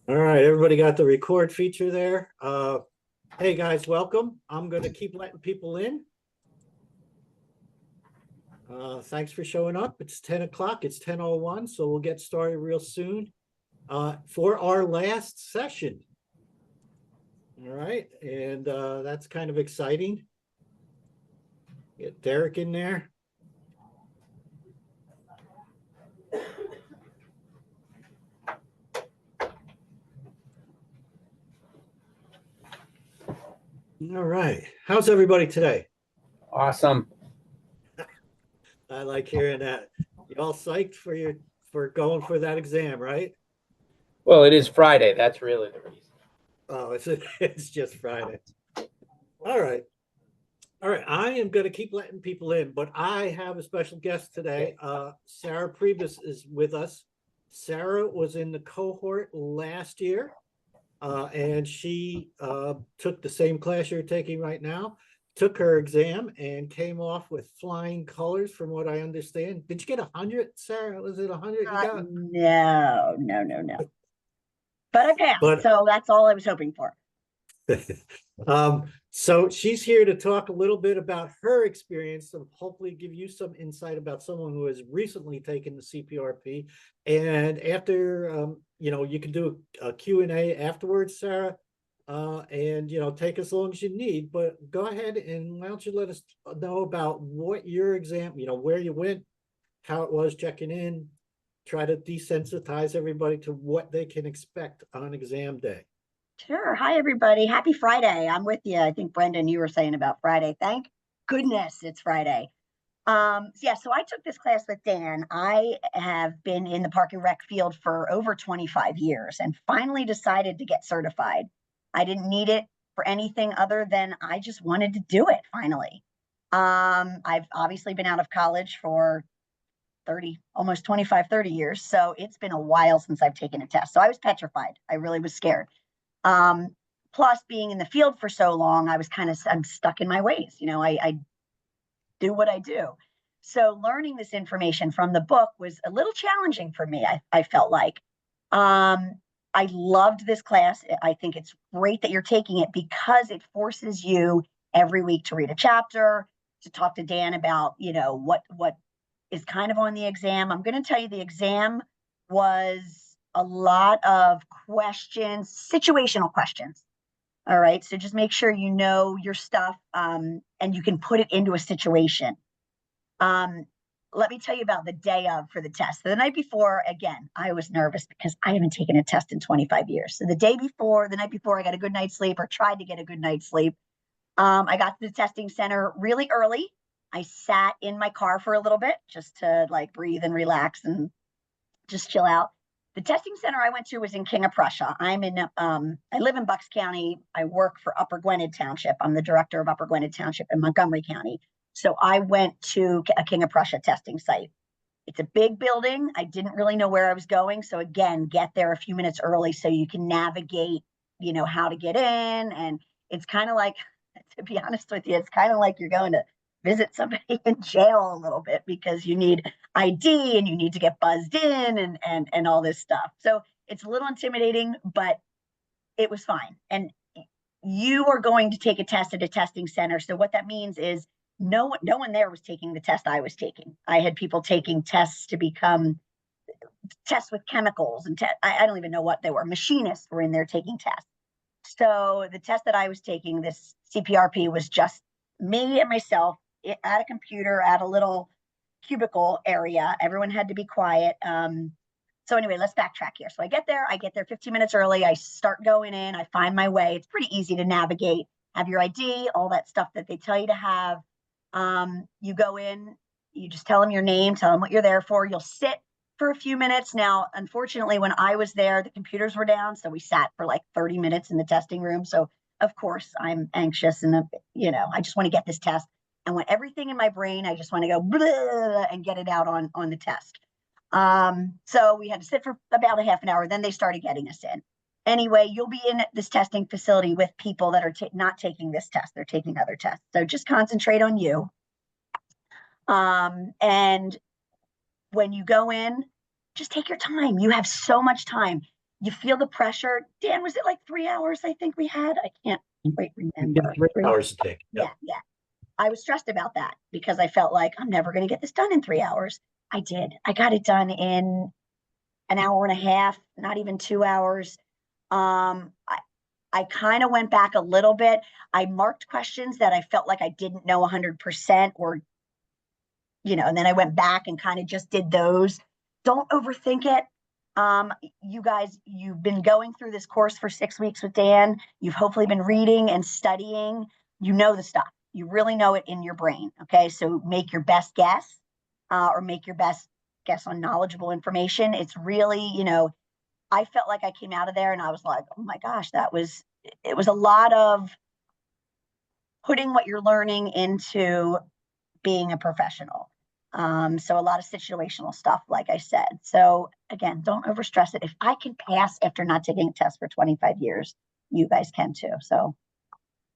All right, everybody got the record feature there. Hey guys, welcome. I'm going to keep letting people in. Thanks for showing up. It's 10 o'clock. It's 10:01, so we'll get started real soon for our last session. All right, and that's kind of exciting. Get Derek in there. All right, how's everybody today? Awesome. I like hearing that. You all psyched for going for that exam, right? Well, it is Friday. That's really the reason. Oh, it's just Friday. All right. All right, I am going to keep letting people in, but I have a special guest today. Sarah Priebus is with us. Sarah was in the cohort last year, and she took the same class you're taking right now, took her exam, and came off with flying colors, from what I understand. Did you get 100, Sarah? Was it 100 you got? No. But I passed, But so that's all I was hoping for. So she's here to talk a little bit about her experience and hopefully give you some insight about someone who has recently taken the CPRP. And after, you can do a Q&A afterwards, Sarah, and, take as long as you need. But go ahead and why don't you let us know about what your exam, where you went, how it was checking in, try to desensitize everybody to what they can expect on exam day. Sure. Hi, everybody. Happy Friday. I'm with you. I think, Brendan, you were saying about Friday. Thank goodness it's Friday. So I took this class with Dan. I have been in the park and rec field for over 25 years and finally decided to get certified. I didn't need it for anything other than I just wanted to do it finally. I've obviously been out of college for 30 years. So it's been a while since I've taken a test. So I was petrified. I really was scared. Plus being in the field for so long, I'm stuck in my ways. I do what I do. So learning this information from the book was a little challenging for me. I felt like, I loved this class. I think it's great that you're taking it because it forces you every week to read a chapter, to talk to Dan about, what is kind of on the exam. I'm going to tell you the exam was a lot of questions, situational questions. All right. So just make sure you know your stuff and you can put it into a situation. Let me tell you about the day of for the test. So the night before, again, I was nervous because I haven't taken a test in 25 years. So the night before, I got a good night's sleep or tried to get a good night's sleep. I got to the testing center really early. I sat in my car for a little bit just to breathe and relax and just chill out. The testing center I went to was in King of Prussia. I live in Bucks County. I work for Upper Gwinnett Township. I'm the director of Upper Gwinnett Township in Montgomery County. So I went to a King of Prussia testing site. It's a big building. I didn't really know where I was going. So again, get there a few minutes early so you can navigate, how to get in. And it's kind of like, to be honest with you, it's kind of like you're going to visit somebody in jail a little bit because you need ID and you need to get buzzed in and all this stuff. So it's a little intimidating, but it was fine. And you are going to take a test at a testing center. So what that means is no one there was taking the test I was taking. I had people taking tests to become tests with chemicals and I don't even know what they were. Machinists were in there taking tests. So the test that I was taking, this CPRP, was just me and myself at a computer at a little cubicle area. Everyone had to be quiet. So anyway, let's backtrack here. So I get there 15 minutes early. I start going in, I find my way. It's pretty easy to navigate, have your ID, all that stuff that they tell you to have. You go in, you just tell them your name, tell them what you're there for. You'll sit for a few minutes. Now, unfortunately, when I was there, the computers were down. So we sat for 30 minutes in the testing room. So of course I'm anxious and, I just want to get this test. And when everything in my brain, I just want to go blah, and get it out on the test. So we had to sit for about a half an hour. Then they started getting us in. Anyway, you'll be in this testing facility with people that are not taking this test. They're taking other tests. So just concentrate on you. And when you go in, just take your time. You have so much time. you feel the pressure. Dan, was it like 3 hours? I think we had, I can't quite You remember. get 3 hours to take. Yeah. Yeah. I was stressed about that because I felt like I'm never going to get this done in 3 hours. I did. I got it done in an hour and a half, not even 2 hours. I kind of went back a little bit. I marked questions that I felt like I didn't know 100% or, and then I went back and kind of just did those. Don't overthink it. You guys, you've been going through this course for 6 weeks with Dan. You've hopefully been reading and studying. You know the stuff. You really know it in your brain. Okay. So make your best guess, or make your best guess on knowledgeable information. It's really, I felt like I came out of there and I was like, oh my gosh, it was a lot of putting what you're learning into being a professional. So a lot of situational stuff, like I said. So again, don't overstress it. If I can pass after not taking a test for 25 years, you guys can too. So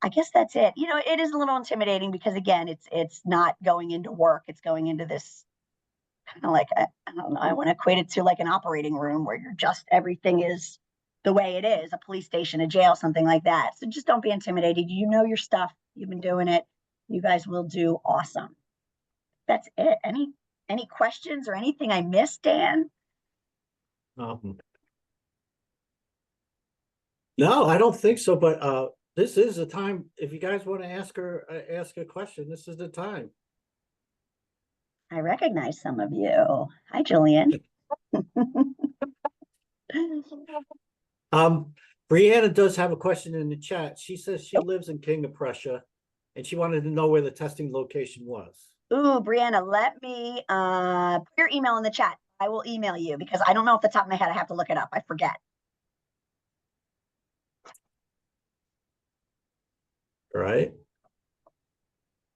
I guess that's it. It is a little intimidating because again, it's not going into work. It's going into this kind of like, I don't know, I want to equate it to like an operating room where everything is the way it is, a police station, a jail, something like that. So just don't be intimidated. You know your stuff. You've been doing it. You guys will do awesome. That's it. Any questions or anything I missed, Dan? No, I don't think so, but this is the time. If you guys want to ask a question, this is the time. I recognize some of you. Hi, Julian. Brianna does have a question in the chat. She says she lives in King of Prussia and she wanted to know where the testing location was. Ooh, Brianna, let me put your email in the chat. I will email you because I don't know off the top of my head. I have to look it up. I forget. Right?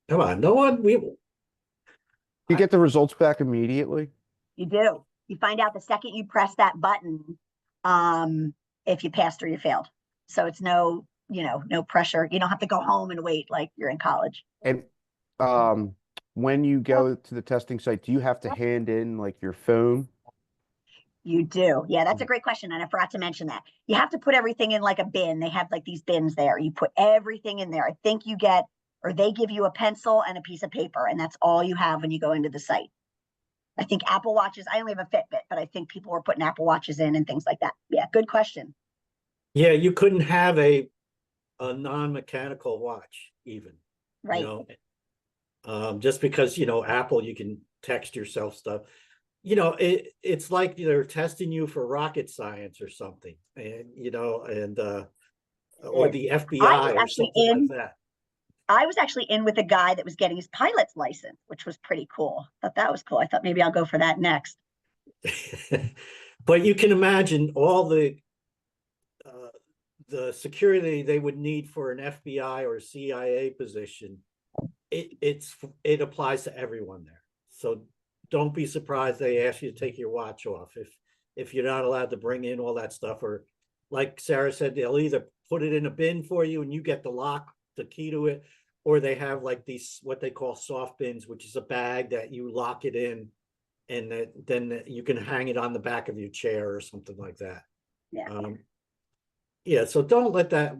Come on, no one. You get the results back immediately? You do. You find out the second you press that button, if you passed or you failed. So it's no pressure. You don't have to go home and wait like you're in college. And when you go to the testing site, do you have to hand in like your phone? You do. Yeah, that's a great question. And I forgot to mention that. You have to put everything in like a bin. They have like these bins there. You put everything in there. I think they give you a pencil and a piece of paper, and that's all you have when you go into the site. I think Apple Watches, I only have a Fitbit, but I think people were putting Apple Watches in and things like that. Yeah, good question. Yeah, you couldn't have a non-mechanical watch even. Right. Just because, Apple, you can text yourself stuff. It's like they're testing you for rocket science or something, and or the FBI or something like that. I was actually in with a guy that was getting his pilot's license, which was pretty cool. I thought that was cool. I thought maybe I'll go for that next. But you can imagine all the security they would need for an FBI or CIA position. It applies to everyone there. So don't be surprised they ask you to take your watch off if you're not allowed to bring in all that stuff, or like Sarah said, they'll either put it in a bin for you and you get the key to it, or they have like these what they call soft bins, which is a bag that you lock it in and then you can hang it on the back of your chair or something like that. Yeah. So don't let that,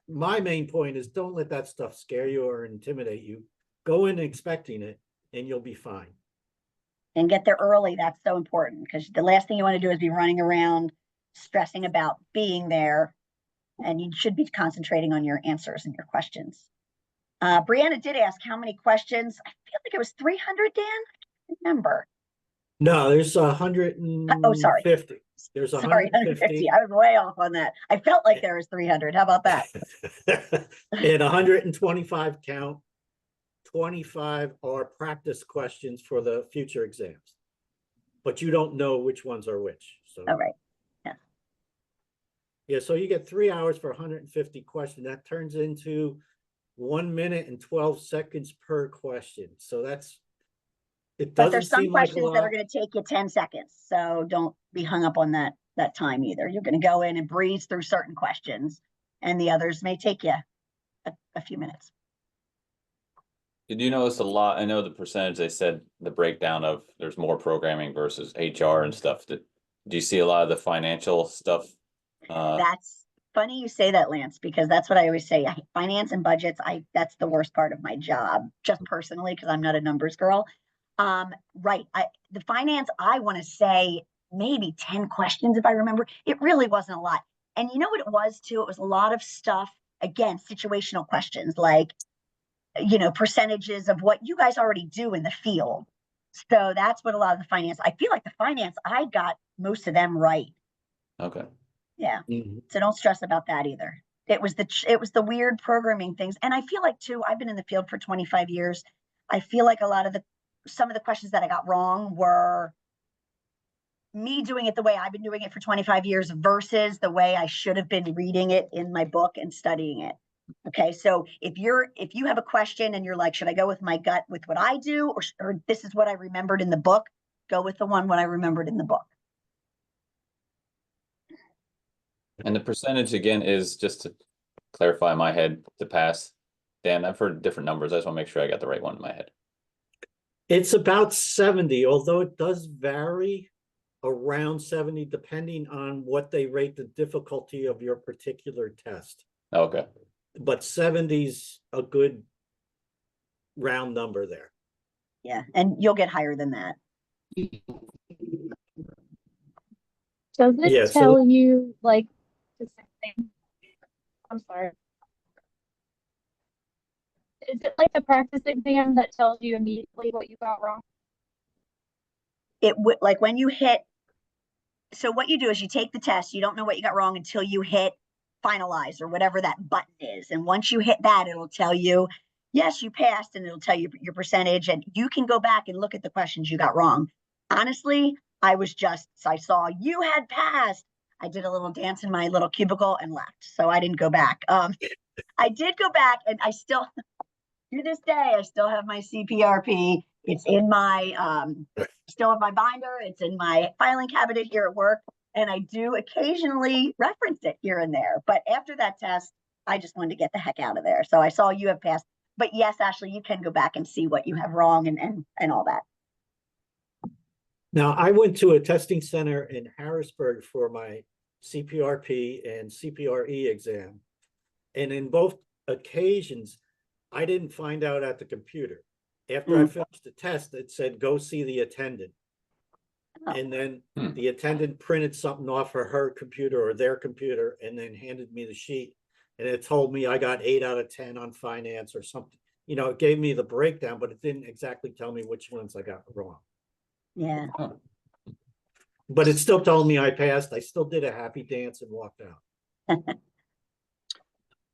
my main point is don't let that stuff scare you or intimidate you. Go in expecting it and you'll be fine. And get there early. That's so important because the last thing you want to do is be running around stressing about being there, and you should be concentrating on your answers and your questions. Brianna did ask how many questions. I feel like it was 300, Dan. I can't remember. No, there's 150. Oh, sorry. There's 150. I was way off on that. I felt like there was 300. How about that? And 125 count. 25 are practice questions for the future exams, but you don't know which ones are which. So, all right. Yeah. So you get 3 hours for 150 questions. That turns into 1 minute and 12 seconds per question. So But there's some questions that are going to take you 10 seconds. So don't be hung up on that time either. You're going to go in and breeze through certain questions, and the others may take you a few minutes. Did you notice a lot? I know the percentage they said the breakdown of there's more programming versus HR and stuff. Do you see a lot of the financial stuff That's funny you say that, Lance, because that's what I always say. Finance and budgets, that's the worst part of my job, just personally, because I'm not a numbers girl. Right. The finance, I want to say maybe 10 questions if I remember. It really wasn't a lot. And you know what it was too? It was a lot of stuff, again, situational questions like, percentages of what you guys already do in the field. So that's what a lot of the finance, I feel like the finance, I got most of them right. Okay. Yeah. Mhm. So don't stress about that either. It was the weird programming things. And I feel like too, I've been in the field for 25 years. I feel like some of the questions that I got wrong were me doing it the way I've been doing it for 25 years versus the way I should have been reading it in my book and studying it. Okay. So if you have a question and you're like, should I go with my gut with what I do, or this is what I remembered in the book, go with the one what I remembered in the book. And the percentage again is, just to clarify in my head, to pass. Dan, I've heard different numbers. I just want to make sure I got the right one in my head. It's about 70, although it does vary around 70, depending on what they rate the difficulty of your particular test. Okay. But 70's a good round number there. Yeah. And you'll get higher than that. Does it Yeah, so- tell you like the same thing? I'm sorry. Is it like the practice exam that tells you immediately what you got wrong? It would, like when you hit, so what you do is you take the test, you don't know what you got wrong until you hit finalize or whatever that button is. And once you hit that, it'll tell you, yes, you passed, and it'll tell you your percentage, and you can go back and look at the questions you got wrong. Honestly, I saw you had passed. I did a little dance in my little cubicle and left. So I didn't go back. I did go back, and I still, to this day, I still have my CPRP. It's in my, still have my binder. It's in my filing cabinet here at work. And I do occasionally reference it here and there. But after that test, I just wanted to get the heck out of there. So I saw you have passed. But yes, Ashley, you can go back and see what you have wrong and all that. Now, I went to a testing center in Harrisburg for my CPRP and CPRE exam. And in both occasions, I didn't find out at the computer. After I finished the test, it said, go see the attendant. Oh. And then the attendant printed something off of her computer or their computer and then handed me the sheet. And it told me I got 8 out of 10 on finance or something. It gave me the breakdown, but it didn't exactly tell me which ones I got wrong. Yeah. Oh. But it still told me I passed. I still did a happy dance and walked out.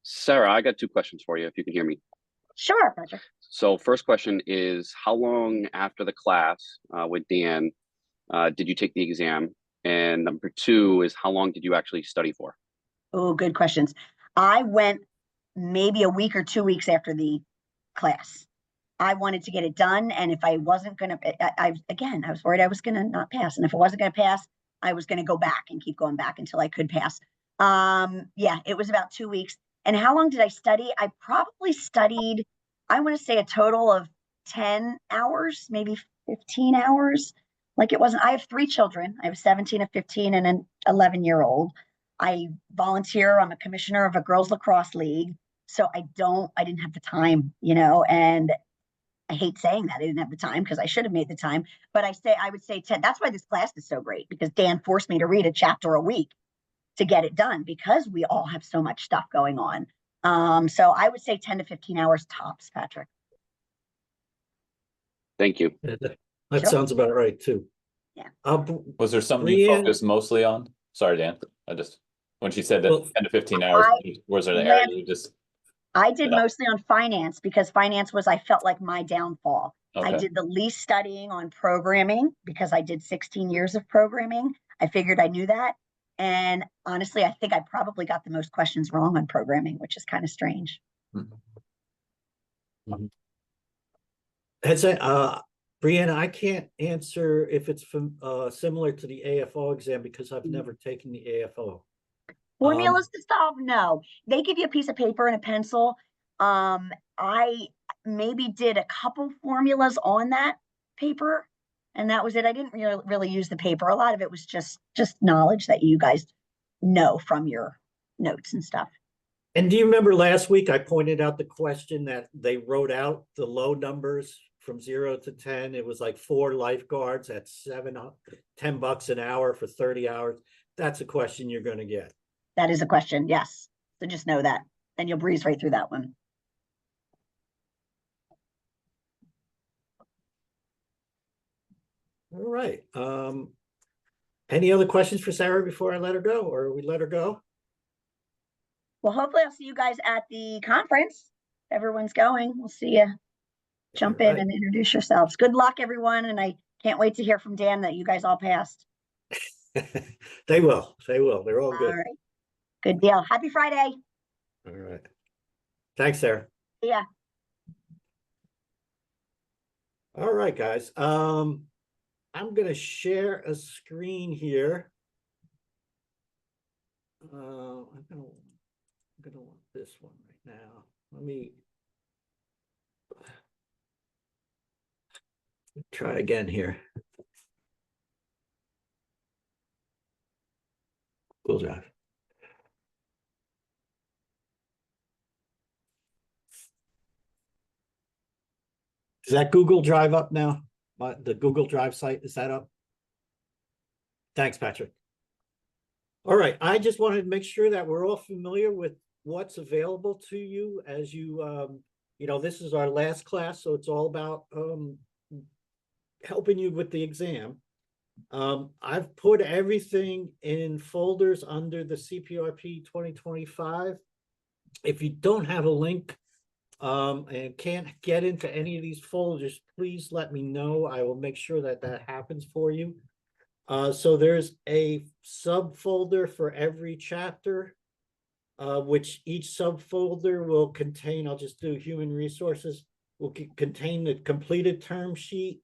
Sarah, I got 2 questions for you, if you can hear me. Sure, Patrick. So first question is, how long after the class with Dan did you take the exam? And number 2 is, how long did you actually study for? Oh, good questions. I went maybe a week or 2 weeks after the class. I wanted to get it done. And if I wasn't going to, I was worried I was going to not pass. And if it wasn't going to pass, I was going to go back and keep going back until I could pass. Yeah, it was about 2 weeks. And how long did I study? I probably studied, I want to say a total of 10 hours, maybe 15 hours. Like it wasn't, I have 3 children. I have 17, a 15, and an 11-year-old. I volunteer. I'm a commissioner of a girls lacrosse league. So I didn't have the time, and I hate saying that I didn't have the time because I should have made the time, but I would say 10. That's why this class is so great, because Dan forced me to read a chapter a week to get it done because we all have so much stuff going on. So I would say 10 to 15 hours tops, Patrick. Thank you. That Sure. sounds about right too. Yeah. Was there something you Leanne- focused mostly on? Sorry, Dan. When she said that Well, 10 to 15 hours, was there an area you just? I did Yeah. mostly on finance because finance was, I felt like, my downfall. I Okay. did the least studying on programming because I did 16 years of programming. I figured I knew that. And honestly, I think I probably got the most questions wrong on programming, which is kind of strange. Has Brianna, I can't answer if it's similar to the AFO exam because I've never taken the AFO. Formulas to solve? No. They give you a piece of paper and a pencil. I maybe did a couple formulas on that paper, and that was it. I didn't really use the paper. A lot of it was just knowledge that you guys know from your notes and stuff. And do you remember last week I pointed out the question that they wrote out the low numbers from 0 to 10? It was like 4 lifeguards at $10 an hour for 30 hours. That's a question you're going to get. That is a question, yes. So just know that, and you'll breeze right through that one. All right. Any other questions for Sarah before I let her go, or we let her go? Well, hopefully I'll see you guys at the conference. Everyone's going. We'll see you. Jump in and introduce yourselves. Good luck, everyone. And I can't wait to hear from Dan that you guys all passed. They will. They will. They're all good. All right. Good deal. Happy Friday. All right. Thanks, Sarah. Yeah. All right, guys. I'm going to share a screen here. I'm gonna want this one right now. Let me try again here. Google Drive. Is that Google Drive up now? The Google Drive site, is that up? Thanks, Patrick. All right, I just wanted to make sure that we're all familiar with what's available to you as you, this is our last class, so it's all about helping you with the exam. I've put everything in folders under the CPRP 2025. If you don't have a link and can't get into any of these folders, please let me know. I will make sure that that happens for you. So there's a subfolder for every chapter, which each subfolder will contain, I'll just do human resources, will contain the completed term sheet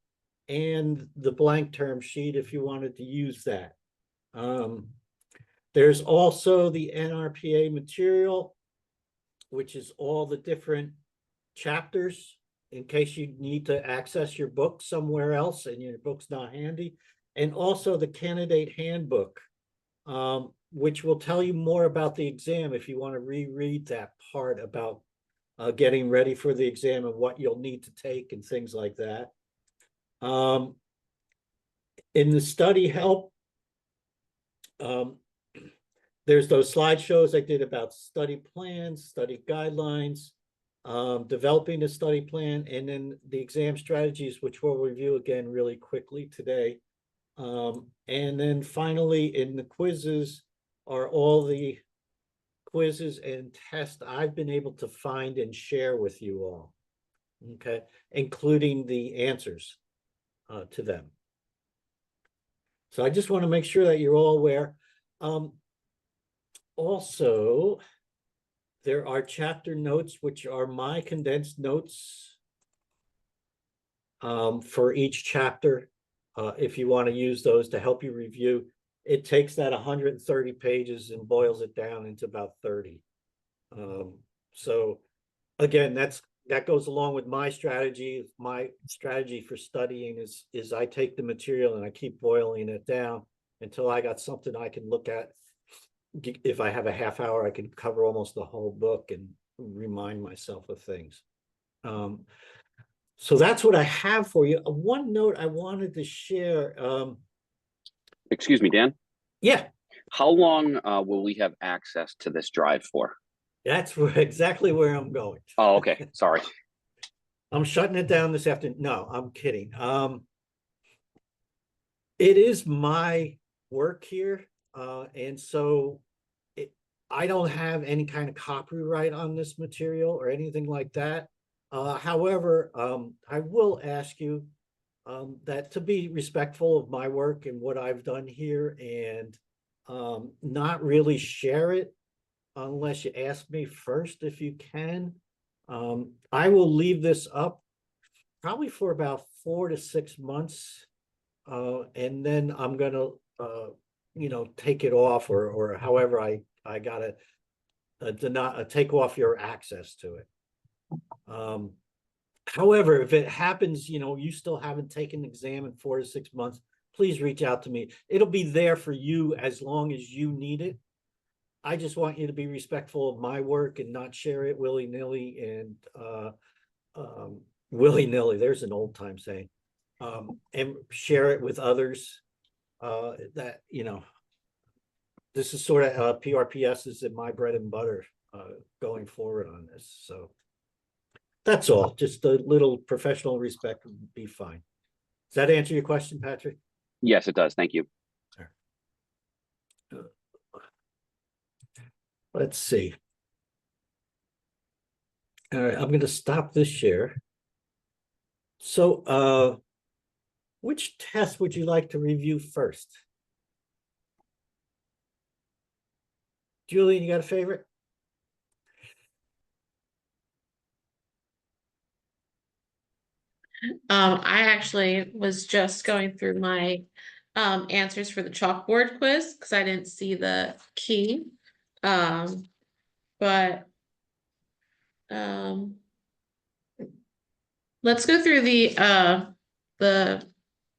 and the blank term sheet if you wanted to use that. There's also the NRPA material, which is all the different chapters in case you need to access your book somewhere else and your book's not handy. And also the candidate handbook, which will tell you more about the exam if you want to reread that part about getting ready for the exam and what you'll need to take and things like that. In the study help, there's those slideshows I did about study plans, study guidelines, developing a study plan, and then the exam strategies, which we'll review again really quickly today. And then finally in the quizzes are all the quizzes and tests I've been able to find and share with you all, okay, including the answers to them. So I just want to make sure that you're all aware. Also, there are chapter notes, which are my condensed notes for each chapter. If you want to use those to help you review, it takes that 130 pages and boils it down into about 30. So again, that goes along with my strategy. My strategy for studying is I take the material and I keep boiling it down until I got something I can look at. If I have a half hour, I can cover almost the whole book and remind myself of things. So that's what I have for you. One note I wanted to share. Excuse me, Dan. Yeah. How long will we have access to this drive for? That's exactly where I'm going. Oh, okay. Sorry. I'm shutting it down this afternoon. No, I'm kidding. It is my work here. And so I don't have any kind of copyright on this material or anything like that. However, I will ask you that to be respectful of my work and what I've done here and not really share it unless you ask me first if you can. I will leave this up probably for about 4 to 6 months. And then I'm going to, take it off or however I got to take off your access to it. However, if it happens, you still haven't taken the exam in 4 to 6 months, please reach out to me. It'll be there for you as long as you need it. I just want you to be respectful of my work and not share it willy-nilly and willy-nilly, there's an old time saying. And share it with others. That, you know, this is sort of PRPS is in my bread and butter going forward on this. So that's all. Just a little professional respect would be fine. Does that answer your question, Patrick? Yes, it does. Thank you. Let's see. All right, I'm going to stop this share. So, which test would you like to review first? Julian, you got a favorite? I actually was just going through my answers for the chalkboard quiz because I didn't see the key. But let's go through the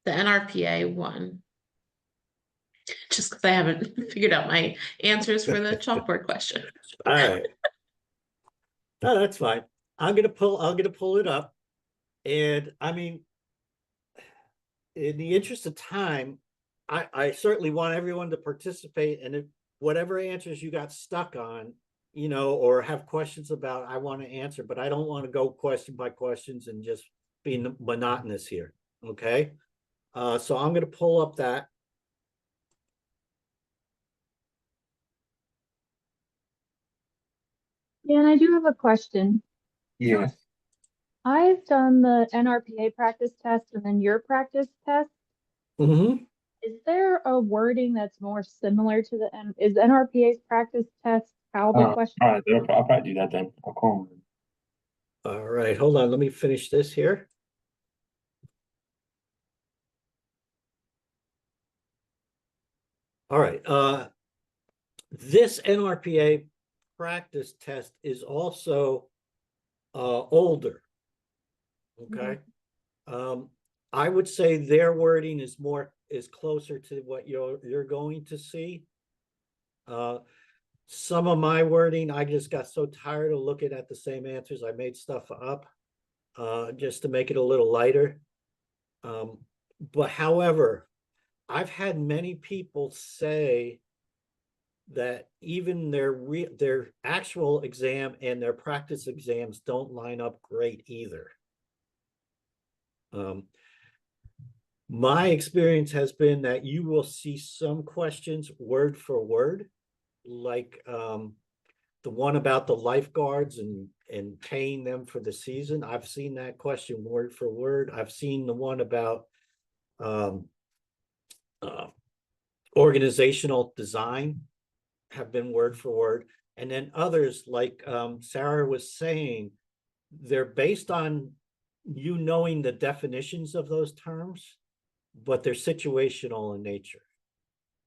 NRPA one. Just because I haven't figured out my answers for the chalkboard question. All right. No, that's fine. I'm gonna pull it up. And I mean, in the interest of time, I certainly want everyone to participate, and if whatever answers you got stuck on, you know, or have questions about, I want to answer, but I don't want to go question by questions and just be monotonous here. Okay. So I'm going to pull up that. Yeah, and I do have a question. Yeah. I've done the NRPA practice test and then your practice test. Mm-hmm. Is there a wording that's more similar to is NRPA's practice test how the question? All right, I'll probably do that then. I'll call him. All right, hold on. Let me finish this here. All right. This NRPA practice test is also older. Okay. I would say their wording is closer to what you're going to see. Some of my wording, I just got so tired of looking at the same answers. I made stuff up just to make it a little lighter. But however, I've had many people say that even their actual exam and their practice exams don't line up great either. My experience has been that you will see some questions word for word, like the one about the lifeguards and paying them for the season. I've seen that question word for word. I've seen the one about organizational design have been word for word. And then others, like Sarah was saying, they're based on you knowing the definitions of those terms, but they're situational in nature.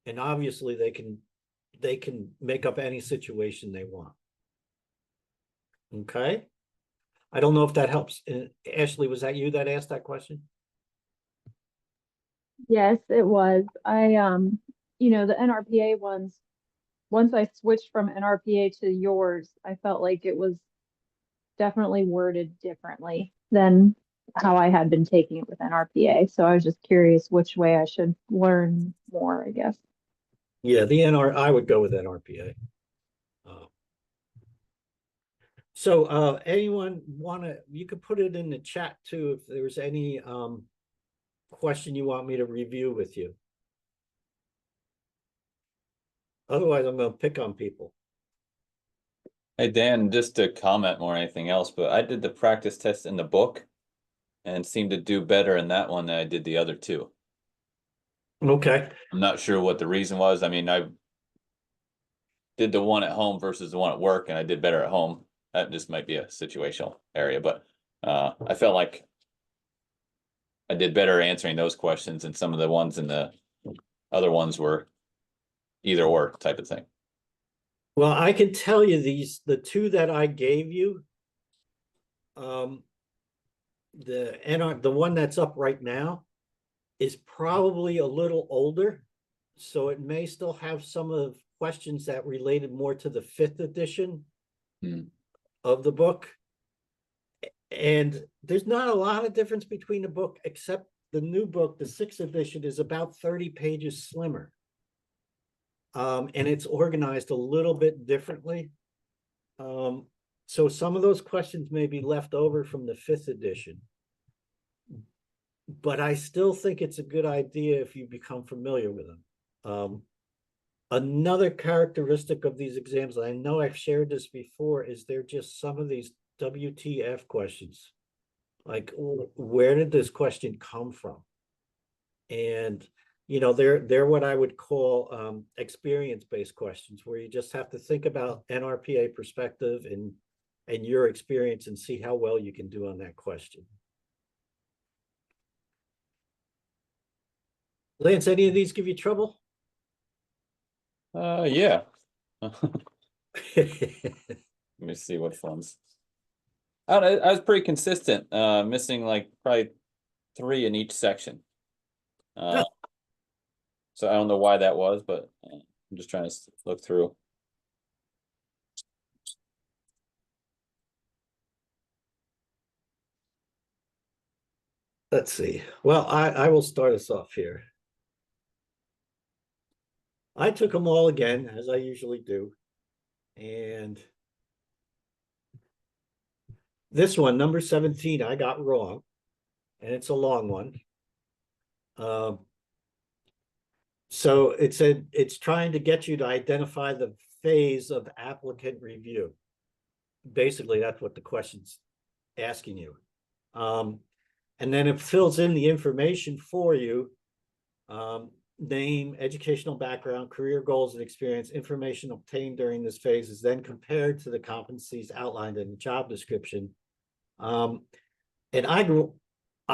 And obviously they can make up any situation they want. Okay. I don't know if that helps. Ashley, was that you that asked that question? Yes, it was. You know, the NRPA ones, once I switched from NRPA to yours, I felt like it was definitely worded differently than how I had been taking it with NRPA. So I was just curious which way I should learn more, I guess. Yeah, I would go with NRPA. So anyone you could put it in the chat too if there's any question you want me to review with you. Otherwise, I'm going to pick on people. Hey, Dan, just to comment more than anything else, but I did the practice test in the book and seemed to do better in that one than I did the other two. Okay. I'm not sure what the reason was. I mean, I did the one at home versus the one at work, and I did better at home. That just might be a situational area, but I felt like I did better answering those questions, and some of the ones in the other ones were either or type of thing. Well, I can tell you the two that I gave you, the one that's up right now is probably a little older, so it may still have some of questions that related more to the 5th edition Hmm. of the book. And there's not a lot of difference between the book, except the new book, the 6th edition, is about 30 pages slimmer. And it's organized a little bit differently. So some of those questions may be left over from the 5th edition. But I still think it's a good idea if you become familiar with them. Another characteristic of these exams, I know I've shared this before, is they're just some of these WTF questions. Like, where did this question come from? And, you know, they're what I would call experience-based questions, where you just have to think about NRPA perspective and your experience and see how well you can do on that question. Lance, any of these give you trouble? Yeah. Let me see which ones. I was pretty consistent, missing like probably 3 in each section. So I don't know why that was, but I'm just trying to look through. Let's see. Well, I will start us off here. I took them all again, as I usually do. And this one, number 17, I got wrong. And it's a long one. So it said it's trying to get you to identify the phase of applicant review. Basically, that's what the question's asking you. And then it fills in the information for you. Name, educational background, career goals and experience. Information obtained during this phase is then compared to the competencies outlined in the job description. And I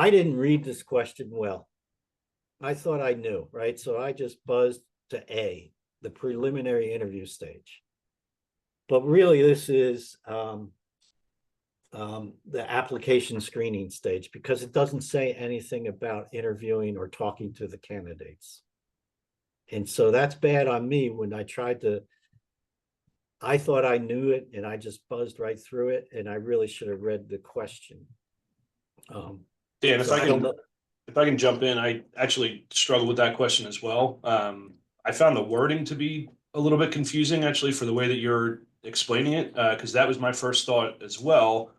didn't read this question well. I thought I knew, right? So I just buzzed to A, the preliminary interview stage. But really, this is the application screening stage, because it doesn't say anything about interviewing or talking to the candidates. And so that's bad on me when I tried to, I thought I knew it and I just buzzed right through it, and I really should have read the question. Dan, so if I can jump in, I actually struggled with that question as well. I found the wording to be a little bit confusing, actually, for the way that you're explaining it, because that was my first thought as well.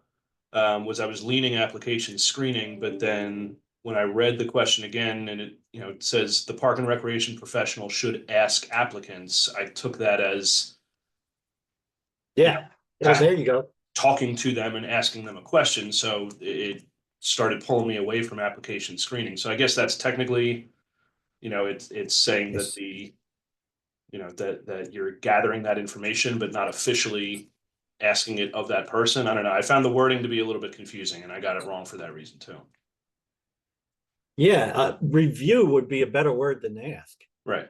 Was I was leaning application screening, but then when I read the question again, and it says the park and recreation professional should ask applicants, I took that as yeah, there you go. talking to them and asking them a question. So it started pulling me away from application screening. So I guess that's technically, it's saying that that you're gathering that information, but not officially asking it of that person. I don't know. I found the wording to be a little bit confusing, and I got it wrong for that reason too. Yeah, review would be a better word than ask. Right.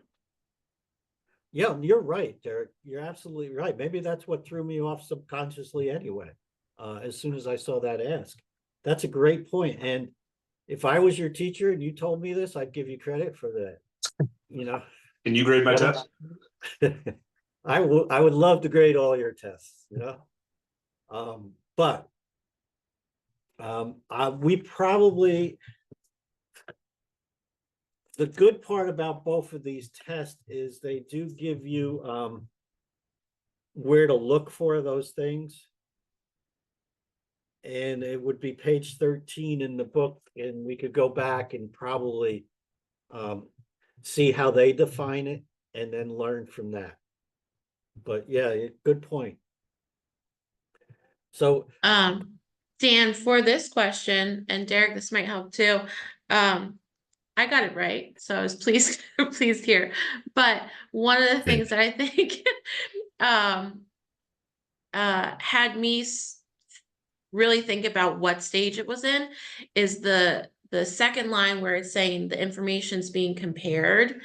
Yeah, you're right, Derek. You're absolutely right. Maybe that's what threw me off subconsciously anyway. As soon as I saw that ask. That's a great point. And if I was your teacher and you told me this, I'd give you credit for that. Can you grade my test? I would love to grade all your tests, but we probably, the good part about both of these tests is they do give you where to look for those things. And it would be page 13 in the book, and we could go back and probably see how they define it and then learn from that. But yeah, good point. So Dan, for this question, and Derek, this might help too. I got it right, so I was pleased pleased here. But one of the things that I think had me really think about what stage it was in is the second line where it's saying the information's being compared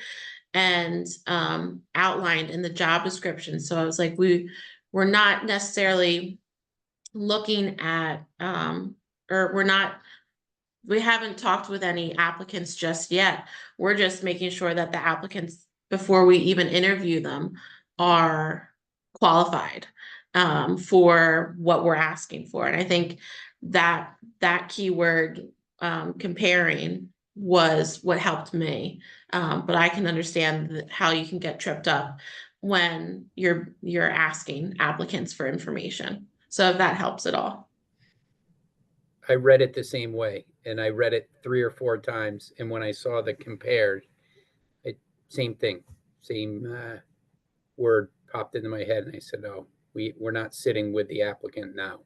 and outlined in the job description. So I was like, we're not necessarily looking at we haven't talked with any applicants just yet. We're just making sure that the applicants, before we even interview them, are qualified for what we're asking for. And I think that keyword comparing was what helped me. But I can understand how you can get tripped up when you're asking applicants for information. So if that helps at all. I read it the same way, and I read it 3 or 4 times. And when I saw the compared, same thing, same word popped into my head, and I said, "Oh, we're not sitting with the applicant now."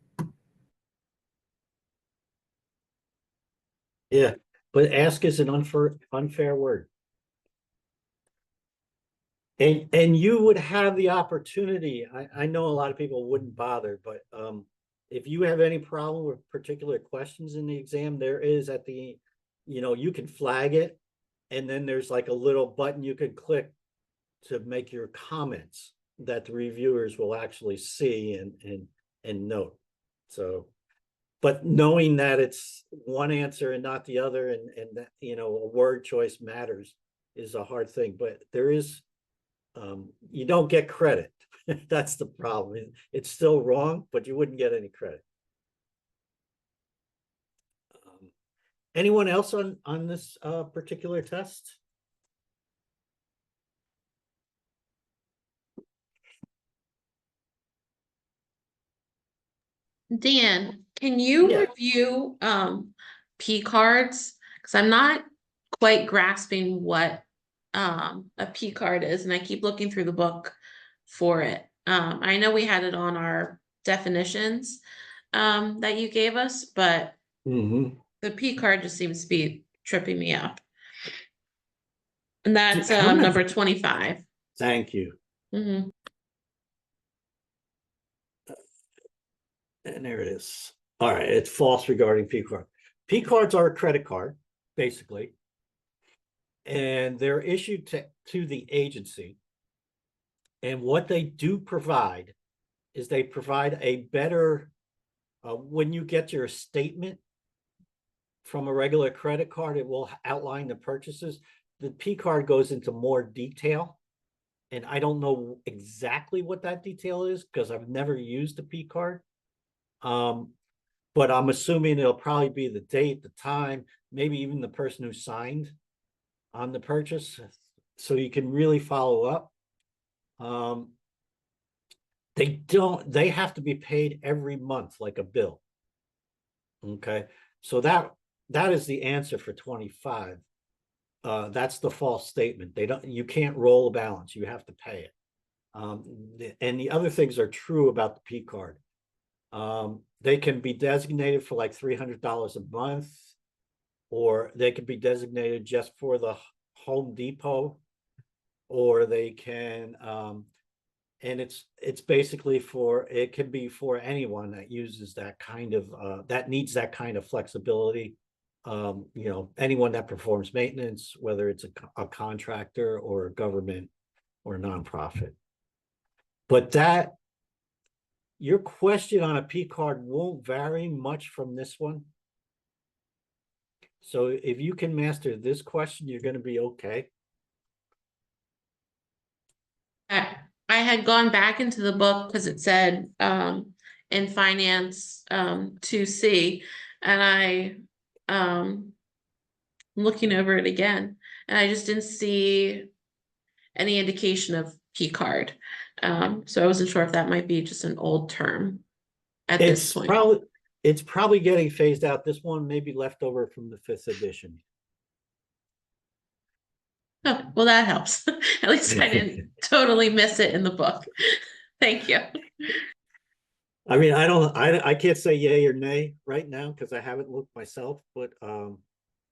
Yeah, but ask is an unfair word. And you would have the opportunity, I know a lot of people wouldn't bother, but if you have any problem with particular questions in the exam, there is at the, you can flag it, and then there's like a little button you could click to make your comments that the reviewers will actually see and note. So, but knowing that it's one answer and not the other, and that, a word choice matters, is a hard thing, but there is, you don't get credit. That's the problem. It's still wrong, but you wouldn't get any credit. Anyone else on this particular test? Dan, can you Yeah. review P cards? Because I'm not quite grasping what a P card is, and I keep looking through the book for it. I know we had it on our definitions that you gave us, but the P card just seems to be tripping me up. And that's number 25. Thank you. Mm-hmm. And there it is. All right, it's false regarding P card. P cards are a credit card, basically, and they're issued to the agency. And what they do provide is they provide a better, when you get your statement from a regular credit card, it will outline the purchases. The P card goes into more detail, and I don't know exactly what that detail is because I've never used a P card. But I'm assuming it'll probably be the date, the time, maybe even the person who signed on the purchase, so you can really follow up. They have to be paid every month like a bill. Okay, so that is the answer for 25. That's the false statement. You can't roll a balance, you have to pay it. And the other things are true about the P card. They can be designated for like $300 a month, or they could be designated just for the Home Depot, or they can, and it's basically it can be for anyone that uses that kind of, that needs that kind of flexibility. Anyone that performs maintenance, whether it's a contractor or a government or a nonprofit. But your question on a P card won't vary much from this one. So if you can master this question, you're going to be okay. I had gone back into the book because it said in finance 2C, and I'm looking over it again, and I just didn't see any indication of P card. So I wasn't sure if that might be just an old term at this point. It's probably getting phased out. This one may be left over from the 5th edition. Oh, well, that helps. At least I didn't totally miss it in the book. Thank you. I mean, I can't say yay or nay right now because I haven't looked myself, but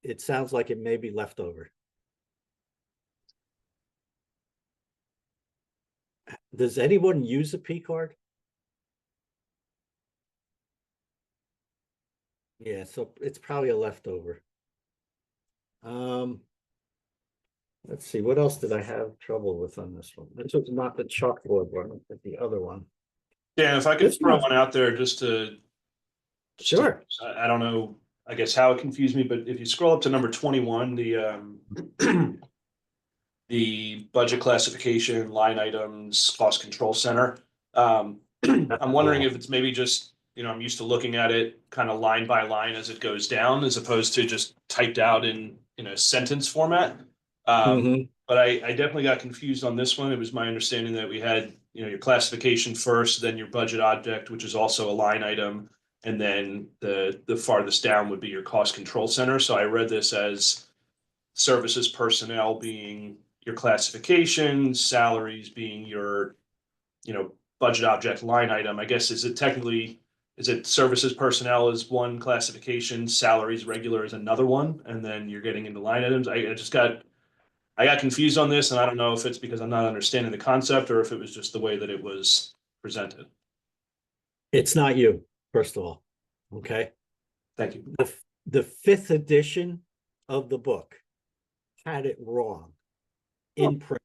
it sounds like it may be left over. Does anyone use a P card? Yeah, so it's probably a leftover. Let's see, what else did I have trouble with on this one? This was not the chalkboard one, but the other one. Dan, if I could throw one out there just to. Sure. I don't know, I guess how it confused me, but if you scroll up to number 21, the the budget classification, line items, cost control center. I'm wondering if it's maybe just, I'm used to looking at it kind of line by line as it goes down, as opposed to just typed out in a sentence format. But I definitely got confused on this one. It was my understanding that we had, your classification first, then your budget object, which is also a line item. And then the farthest down would be your cost control center. So I read this as services personnel being your classification, salaries being your, budget object line item. I guess, is it services personnel is one classification, salaries regular is another one, and then you're getting into line items? I got confused on this, and I don't know if it's because I'm not understanding the concept or if it was just the way that it was presented. It's not you, first of all. Okay. Thank you. The fifth edition of the book had it wrong in print.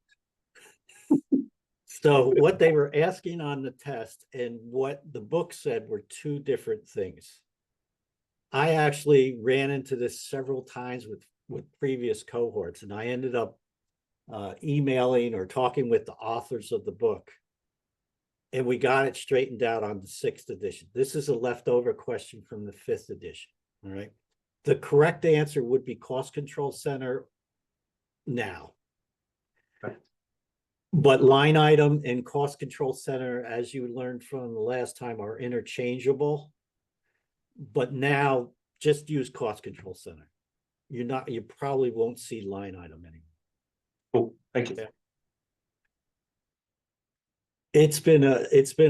So what they were asking on the test and what the book said were two different things. I actually ran into this several times with previous cohorts, and I ended up emailing or talking with the authors of the book, and we got it straightened out on the sixth edition. This is a leftover question from the fifth edition. All right. The correct answer would be cost control center now. Right. But line item and cost control center, as you learned from the last time, are interchangeable. But now just use cost control center. You probably won't see line item anymore. Cool. Thank you. Okay. It's been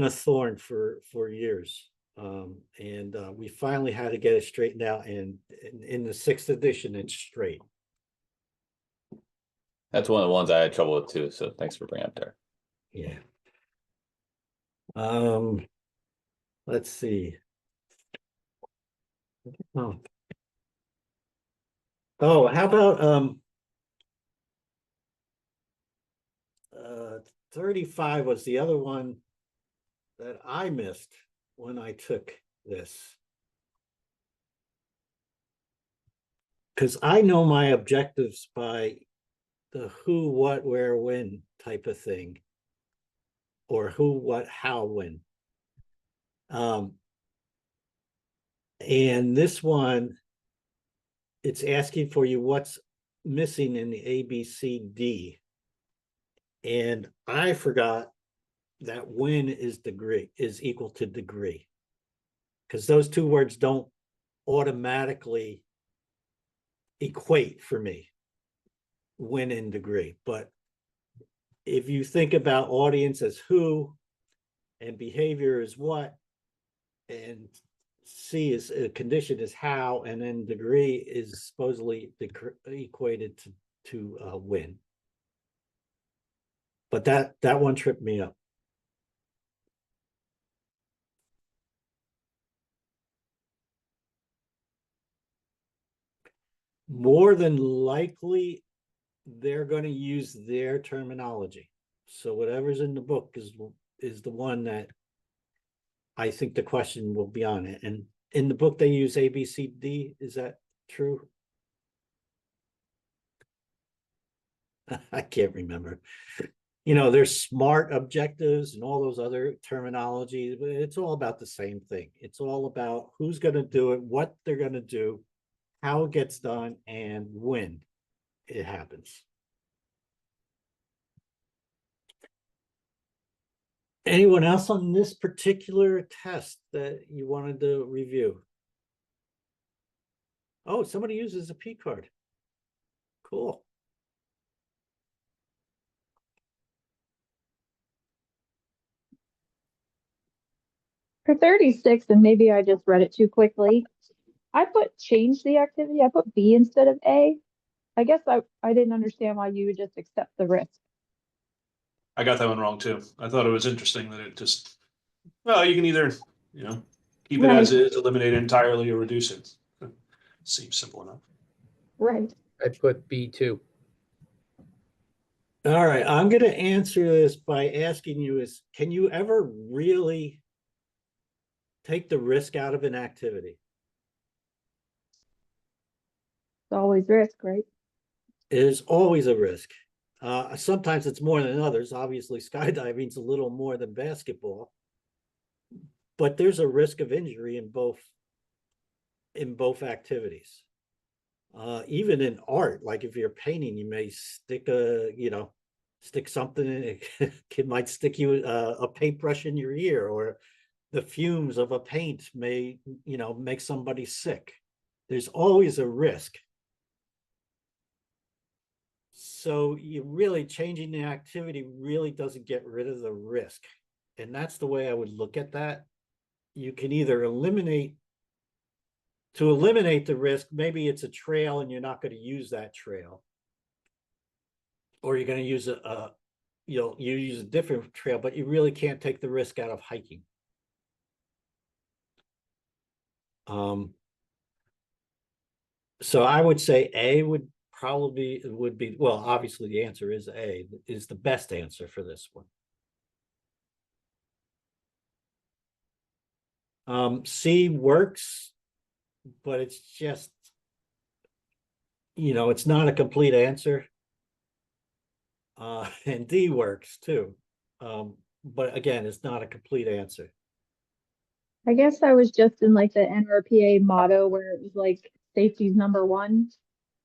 a thorn for years. And we finally had to get it straightened out, and in the sixth edition, it's straight. That's one of the ones I had trouble with too. So thanks for bringing up there. Yeah. Let's see. Oh, how about 35 was the other one that I missed when I took this. Because I know my objectives by the who, what, where, when type of thing, or who, what, how, when. And this one, it's asking for you what's missing in the A, B, C, D. And I forgot that when is degree is equal to degree, because those two words don't automatically equate for me, when and degree. But if you think about audience as who and behavior is what, and C is a condition is how, and then degree is supposedly equated to when. But that one tripped me up. More than likely, they're going to use their terminology. So whatever's in the book is the one that I think the question will be on it. And in the book, they use A, B, C, D. Is that true? I can't remember. There's SMART objectives and all those other terminologies, but it's all about the same thing. It's all about who's going to do it, what they're going to do, how it gets done, and when it happens. Anyone else on this particular test that you wanted to review? Oh, somebody uses a P card. Cool. For 36, and maybe I just read it too quickly, I change the activity. I put B instead of A. I guess I didn't understand why you would just accept the risk. I got that one wrong too. I thought it was interesting that it just, well, you can either, keep it as is, eliminate it entirely, or reduce it. Seems simple enough. Right. I put B2. All right, I'm going to answer this by asking you can you ever really take the risk out of an activity? It's always risk, right? It is always a risk. Sometimes it's more than others. Obviously, skydiving's a little more than basketball, but there's a risk of injury in both activities. Even in art, like if you're painting, you may stick stick something in it. Kid might stick you a paintbrush in your ear, or the fumes of a paint may, make somebody sick. There's always a risk. So you really changing the activity really doesn't get rid of the risk. And that's the way I would look at that. You can either eliminate the risk, maybe it's a trail and you're not going to use that trail. Or you're going to use you use a different trail, but you really can't take the risk out of hiking. So I would say A would be, well, obviously the answer is A, is the best answer for this one. C works, but it's just, it's not a complete answer. And D works too. But again, it's not a complete answer. I guess I was just in like the NRPA motto where it was like safety's number one.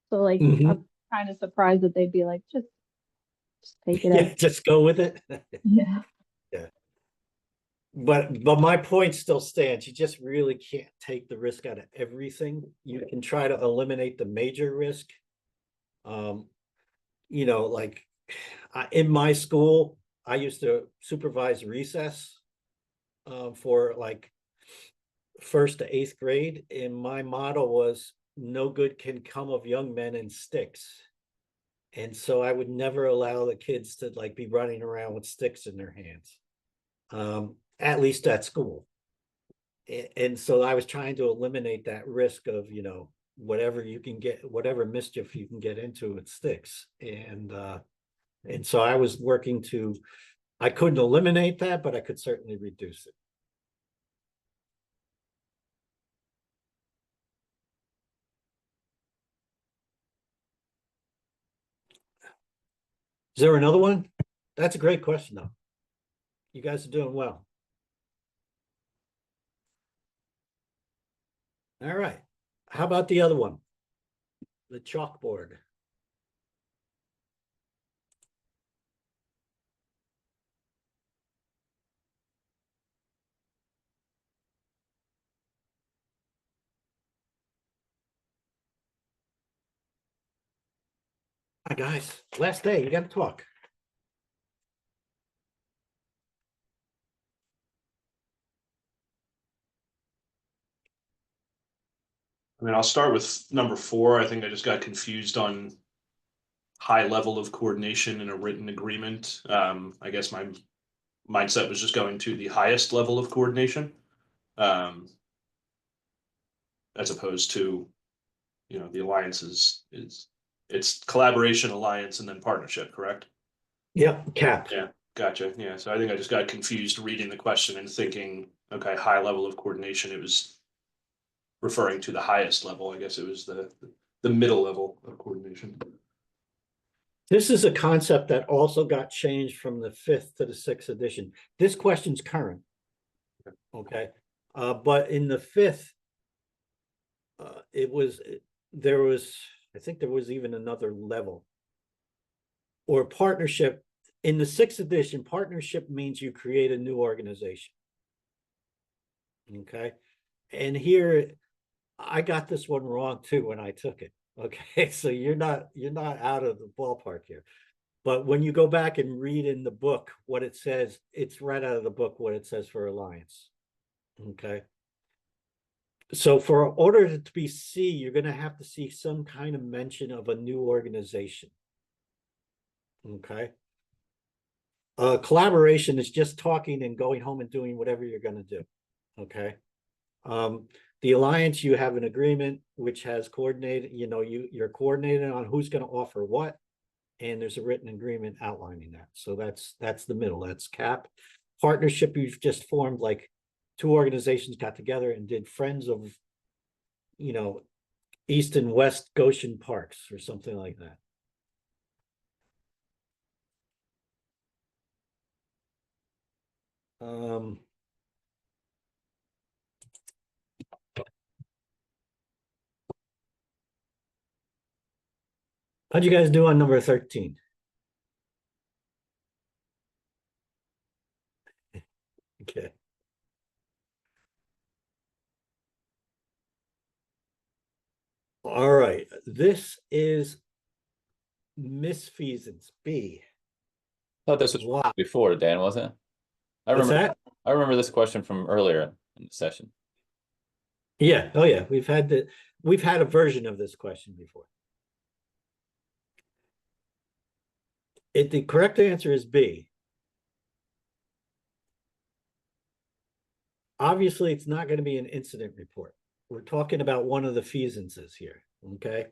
So like I'm kind of surprised that they'd be like, just take it Yeah, out. just go with it. Yeah. Yeah. But my point still stands. You just really can't take the risk out of everything. You can try to eliminate the major risk. Like in my school, I used to supervise recess for like 1st to 8th grade, and my motto was no good can come of young men in sticks. And so I would never allow the kids to like be running around with sticks in their hands, at least at school. And so I was trying to eliminate that risk of, whatever you can get, whatever mischief you can get into with sticks. And so I was working I couldn't eliminate that, but I could certainly reduce it. Is there another one? That's a great question, though. You guys are doing well. All right. How about the other one? The chalkboard. Hi, guys. Last day, you got to talk. I mean, I'll start with number 4. I think I just got confused on high level of coordination in a written agreement. I guess my mindset was just going to the highest level of coordination, as opposed to, the alliances it's collaboration, alliance, and then partnership, correct? Yep, cap. Yeah, gotcha. Yeah, so I think I just got confused reading the question and thinking, okay, high level of coordination. It was referring to the highest level. I guess it was the middle level of coordination. This is a concept that also got changed from the 5th to the 6th edition. This question's current. Okay. But in the 5th, I think there was even another level. Or partnership. In the 6th edition, partnership means you create a new organization. Okay. And here, I got this one wrong too when I took it. Okay. So you're not out of the ballpark here. But when you go back and read in the book what it says, it's right out of the book what it says for alliance. Okay. So for order to be C, you're going to have to see some kind of mention of a new organization. Okay. Collaboration is just talking and going home and doing whatever you're going to do. Okay. The alliance, you have an agreement which has coordinated, you're coordinated on who's going to offer what, and there's a written agreement outlining that. So that's the middle. That's cap. Partnership, you've just formed, like 2 organizations got together and did Friends of, East and West Goshen Parks or something like that. Um, how'd you guys do on number 13? Okay. All right, this is misfeasance, B. Thought this was Wow. before, Dan, wasn't it? I What's remember, that? I remember this question from earlier in the session. Yeah, oh yeah, we've had a version of this question before. The correct answer is B. Obviously, it's not going to be an incident report. We're talking about one of the feasances here, okay?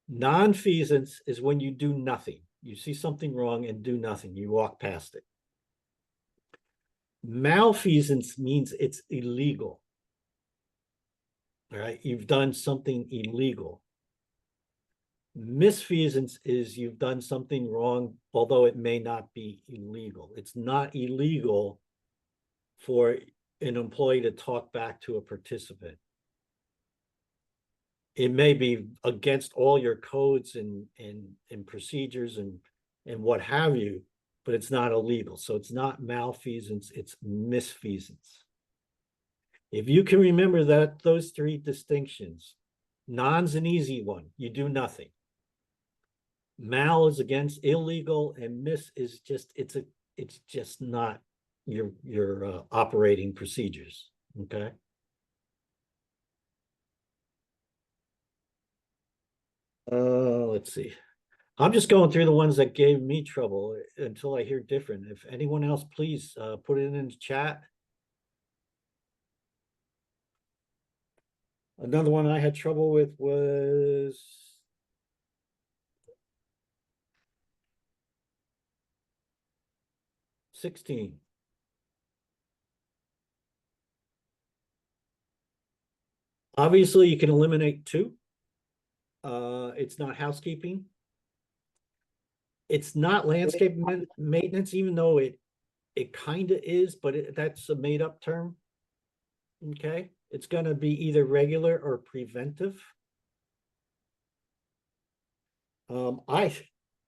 Non-feasance is when you do nothing. You see something wrong and do nothing. You walk past it. Malfeasance means it's illegal. All right, you've done something illegal. Misfeasance is you've done something wrong, although it may not be illegal. It's not illegal for an employee to talk back to a participant. It may be against all your codes and procedures and what have you, but it's not illegal. So it's not malfeasance, it's misfeasance. If you can remember those three distinctions, non's an easy one. You do nothing. Mal is against illegal, and mis is just it's just not your operating procedures. Okay. Let's see. I'm just going through the ones that gave me trouble until I hear different. If anyone else, please put it in the chat. Another one I had trouble with was $16. Obviously, you can eliminate 2. It's not housekeeping. It's not landscape maintenance, even though it kind of is, but that's a made-up term. Okay, it's going to be either regular or preventive. I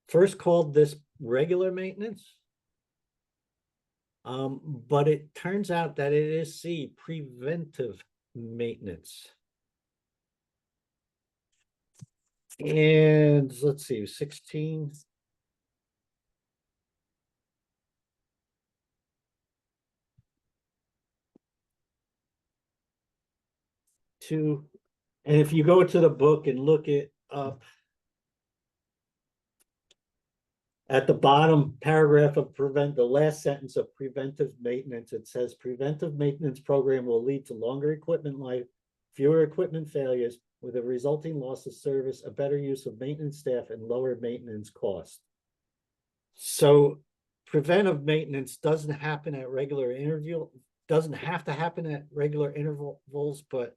first called this regular maintenance, but it turns out that it is C, preventive maintenance. And let's see, 16. Two. And if you go to the book and look it up, at the bottom paragraph of the last sentence of preventive maintenance, it says preventive maintenance program will lead to longer equipment life, fewer equipment failures, with a resulting loss of service, a better use of maintenance staff, and lower maintenance costs. So preventive maintenance doesn't happen at regular interval, doesn't have to happen at regular intervals, but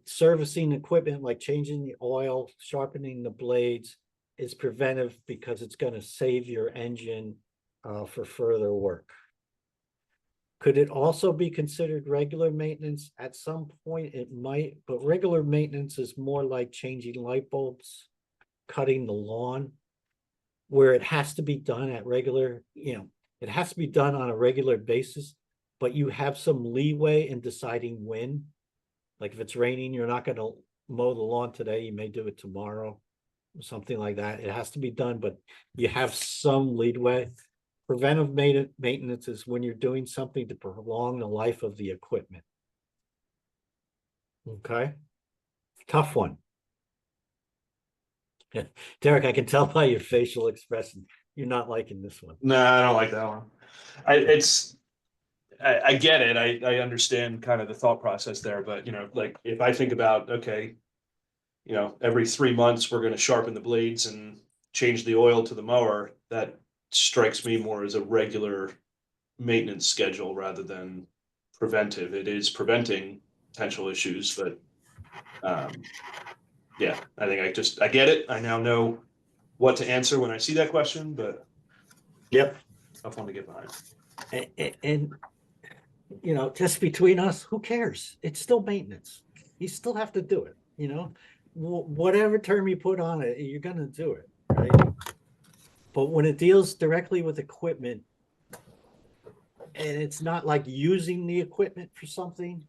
servicing equipment like changing the oil, sharpening the blades is preventive because it's going to save your engine for further work. Could it also be considered regular maintenance? At some point it might, but regular maintenance is more like changing light bulbs, cutting the lawn, where it has to be done at regular, it has to be done on a regular basis, but you have some leeway in deciding when. Like if it's raining, you're not going to mow the lawn today, you may do it tomorrow, or something like that. It has to be done, but you have some leeway. Preventive maintenance is when you're doing something to prolong the life of the equipment. Okay, tough one. Derek, I can tell by your facial expression, you're not liking this one. No, I don't like that one. I get it. I understand kind of the thought process there, but like if I think about, okay, every 3 months we're going to sharpen the blades and change the oil to the mower, that strikes me more as a regular maintenance schedule rather than preventive. It is preventing potential issues, but yeah, I think I get it. I now know what to answer when I see that question, but Yep. tough one to get behind. And, you know, just between us, who cares? It's still maintenance. You still have to do it, you know? Whatever term you put on it, you're gonna do it, right? But when it deals directly with equipment, and it's not like using the equipment for something,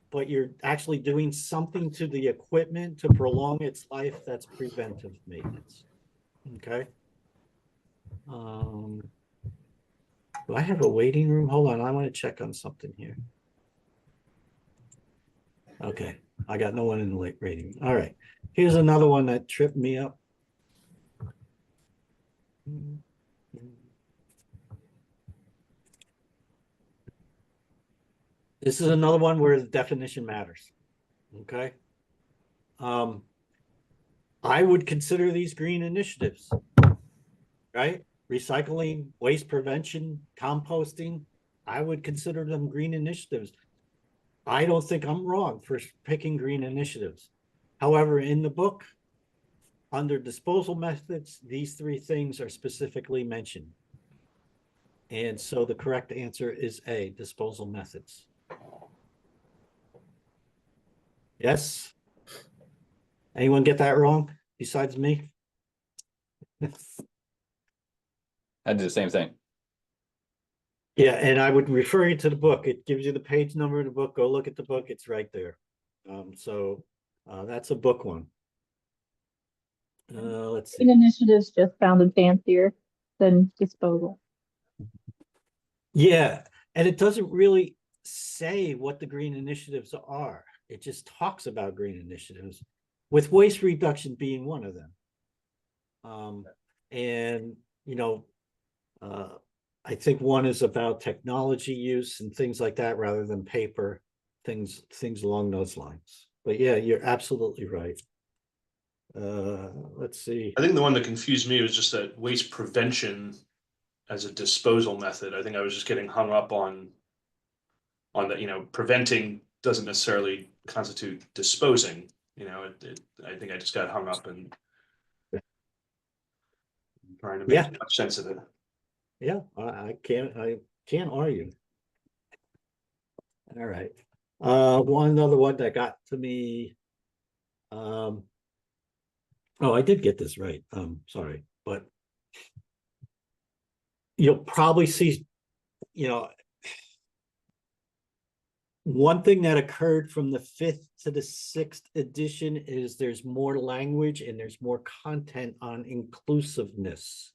but you're actually doing something to the equipment to prolong its life, that's preventive maintenance. Okay. Do I have a waiting room? Hold on, I want to check on something here. Okay, I got no one in the late waiting room. All right, here's another one that tripped me up. This is another one where the definition matters. Okay. I would consider these green initiatives, right? Recycling, waste prevention, composting. I would consider them green initiatives. I don't think I'm wrong for picking green initiatives. However, in the book, under disposal methods, these three things are specifically mentioned. And so the correct answer is A, disposal methods. Yes? Anyone get that wrong besides me? I did the same thing. Yeah, and I would refer you to the book. It gives you the page number of the book. Go look at the book. It's right there. That's a book one. Let's see. Green initiatives just sounded fancier than disposal. Yeah, and it doesn't really say what the green initiatives are. It just talks about green initiatives, with waste reduction being one of them. And you know, I think one is about technology use and things like that rather than paper, things along those lines. But yeah, you're absolutely right. Let's see. I think the one that confused me was just that waste prevention as a disposal method. I think I was just getting hung up on that, you know, preventing doesn't necessarily constitute disposing. You know, I think I just got hung up in trying to make much sense of it. Yeah, I can't argue. All right. One other one that got to me. Oh, I did get this right. Sorry, but you'll probably see, you know, one thing that occurred from the 5th to the 6th edition is there's more language and there's more content on inclusiveness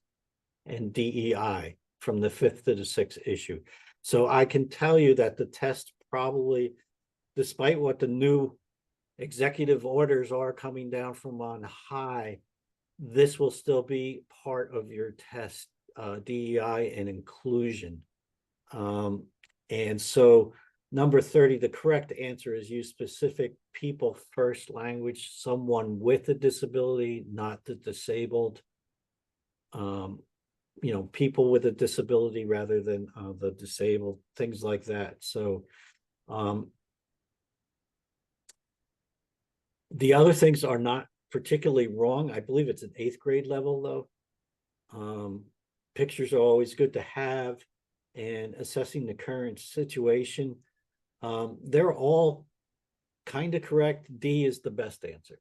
and DEI from the 5th to the 6th issue. So I can tell you that the test probably, despite what the new executive orders are coming down from on high, this will still be part of your test, DEI and inclusion. And so number 30, the correct answer is use specific people first language, someone with a disability, not the disabled. You know, people with a disability rather than the disabled, things like that. So the other things are not particularly wrong. I believe it's an 8th grade level though. Pictures are always good to have, and assessing the current situation. They're all kind of correct. D is the best answer.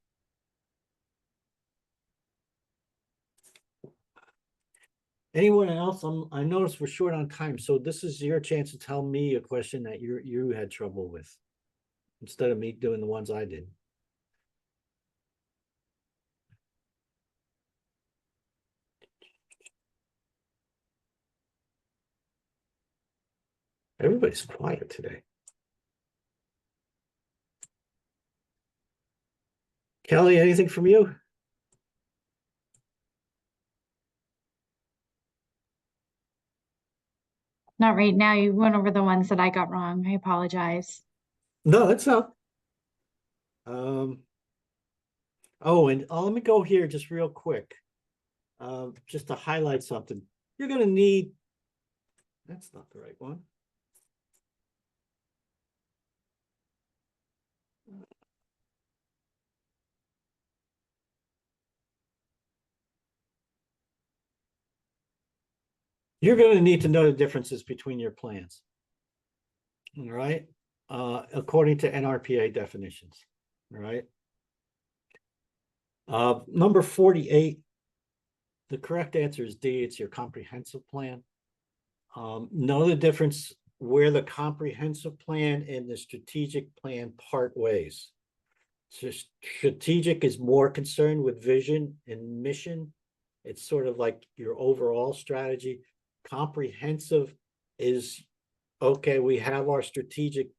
Anyone else? I noticed we're short on time, so this is your chance to tell me a question that you had trouble with, instead of me doing the ones I did. Everybody's quiet today. Kelly, anything from you? Not right now. You went over the ones that I got wrong. I apologize. No, that's not. Oh, and let me go here just real quick. Just to highlight something. You're going to need, that's not the right one. You're going to need to know the differences between your plans. All right. According to NRPA definitions. All right. Number 48. The correct answer is D. It's your comprehensive plan. Know the difference where the comprehensive plan and the strategic plan part ways. So strategic is more concerned with vision and mission. It's sort of like your overall strategy. Comprehensive is, okay, we have our strategic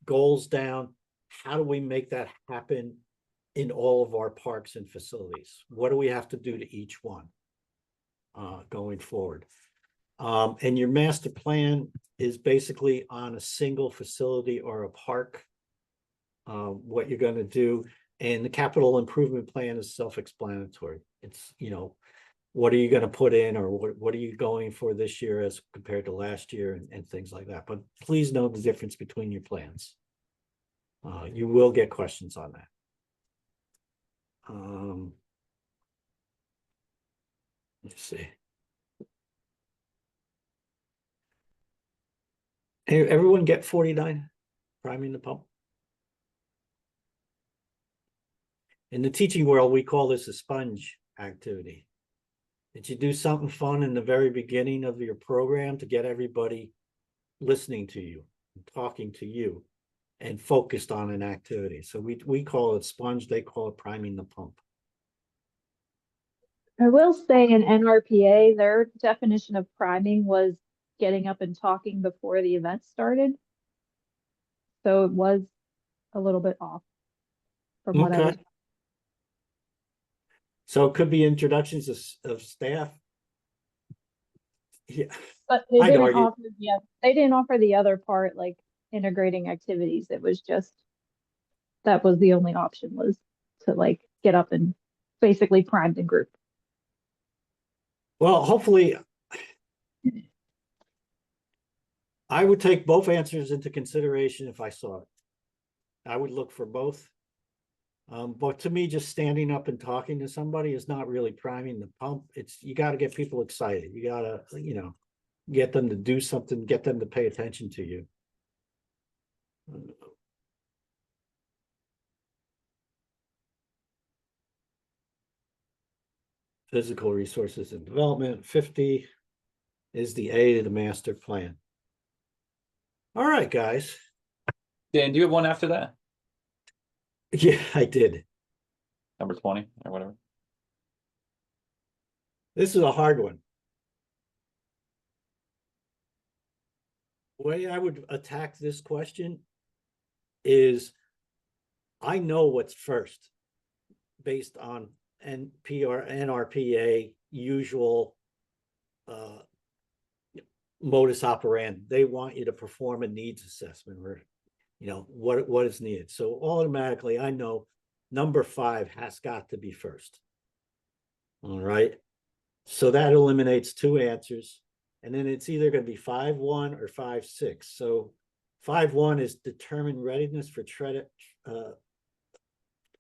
goals down. How do we make that happen in all of our parks and facilities? What do we have to do to each one going forward? And your master plan is basically on a single facility or a park, what you're going to do. And the capital improvement plan is self-explanatory. It's, you know, what are you going to put in, or what are you going for this year as compared to last year, and things like that. But please know the difference between your plans. You will get questions on that. Let's see. Hey, everyone get 49? Priming the pump. In the teaching world, we call this a sponge activity. Did you do something fun in the very beginning of your program to get everybody listening to you, talking to you, and focused on an activity? So we call it sponge, they call it priming the pump. I will say in NRPA, their definition of priming was getting up and talking before the event started. So it was a little bit off from what I was. Okay. So it could be introductions of staff. Yeah, But they I'd didn't argue. offer they didn't offer the other part, like integrating activities. It was just, that was the only option, was to like get up and basically prime the group. Well, hopefully, I would take both answers into consideration if I saw it. I would look for both. But to me, just standing up and talking to somebody is not really priming the pump. It's, you got to get people excited. You got to, you know, get them to do something, get them to pay attention to you. Physical resources and development. 50 is the A to the master plan. All right, guys. Dan, do you have one after that? Yeah, I did. Number 20 or whatever. This is a hard one. The way I would attack this question is, I know what's first based on NRPA usual modus operandi. They want you to perform a needs assessment, or, you know, what is needed. So automatically I know number 5 has got to be first. All right. So that eliminates 2 answers. And then it's either going to be 5-1 or 5-6. So 5-1 is determine readiness for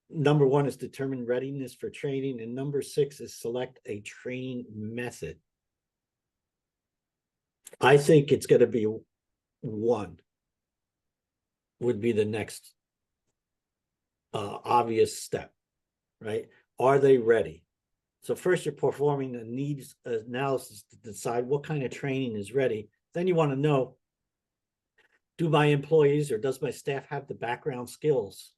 number 1 is determine readiness for training, and number 6 is select a training method. I think it's going to be 1 would be the next obvious step, right? Are they ready? So first you're performing a needs analysis to decide what kind of training is ready. Then you want to know, do my employees or does my staff have the background skills,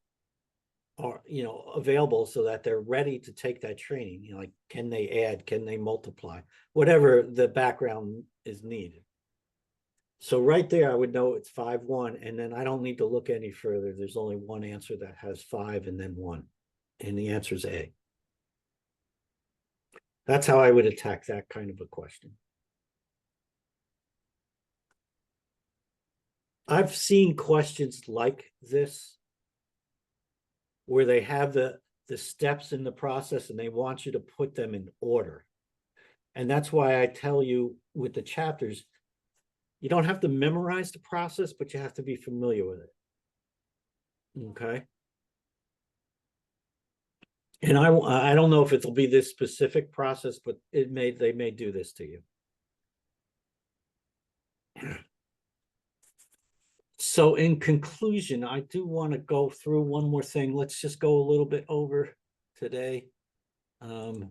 or, you know, available so that they're ready to take that training? You know, like, can they add, can they multiply, whatever the background is needed. So right there, I would know it's 5-1, and then I don't need to look any further. There's only one answer that has 5 and then 1, and the answer is A. That's how I would attack that kind of a question. I've seen questions like this where they have the steps in the process and they want you to put them in order. And that's why I tell you with the chapters, you don't have to memorize the process, but you have to be familiar with it. Okay. And I don't know if it'll be this specific process, but they may do this to you. So in conclusion, I do want to go through one more thing. Let's just go a little bit over today. Where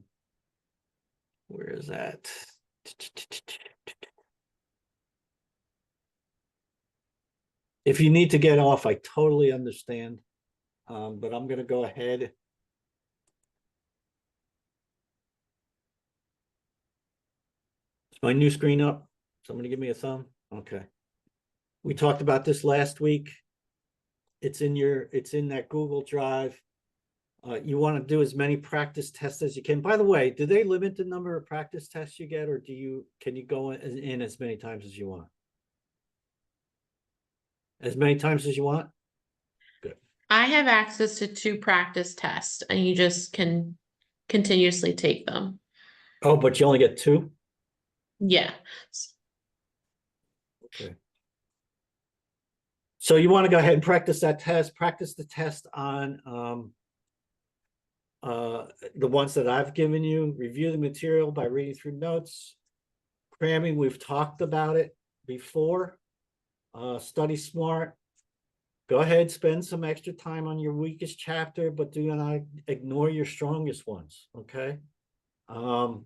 is that? If you need to get off, I totally understand. But I'm going to go ahead. Is my new screen up? Somebody give me a thumb. Okay. We talked about this last week. It's in that Google Drive. You want to do as many practice tests as you can. By the way, do they limit the number of practice tests you get, or can you go in as many times as you want? As many times as you want? Good. I have access to 2 practice tests and you just can continuously take them. Oh, but you only get 2? Yeah. Okay. So you want to go ahead and practice that test, practice the test on the ones that I've given you, review the material by reading through notes. Cramming, we've talked about it before. Study smart. Go ahead, spend some extra time on your weakest chapter, but do not ignore your strongest ones, okay? 1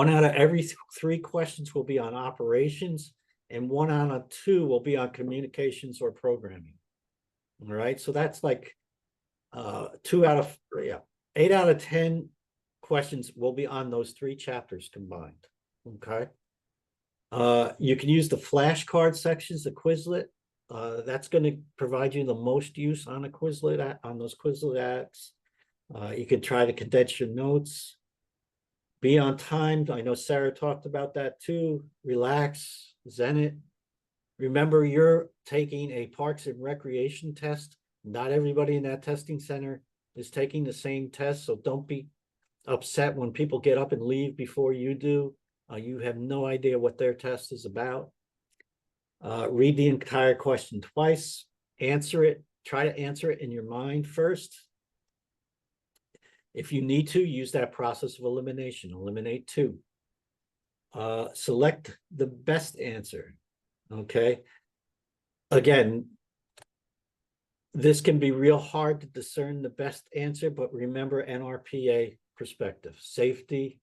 out of every 3 questions will be on operations, and 1 out of 2 will be on communications or programming. All right, so that's like 8 out of 10 questions will be on those 3 chapters combined. Okay. You can use the flashcard sections, the Quizlet. That's going to provide you the most use on a Quizlet, on those Quizlet apps. You can try to condense your notes. Be on time. I know Sarah talked about that too. Relax, zen it. Remember, you're taking a Parks and Recreation test. Not everybody in that testing center is taking the same test, so don't be upset when people get up and leave before you do. You have no idea what their test is about. Read the entire question twice, answer it, try to answer it in your mind first. If you need to, use that process of elimination, eliminate 2. Select the best answer, okay? Again, this can be real hard to discern the best answer, but remember NRPA perspective, safety,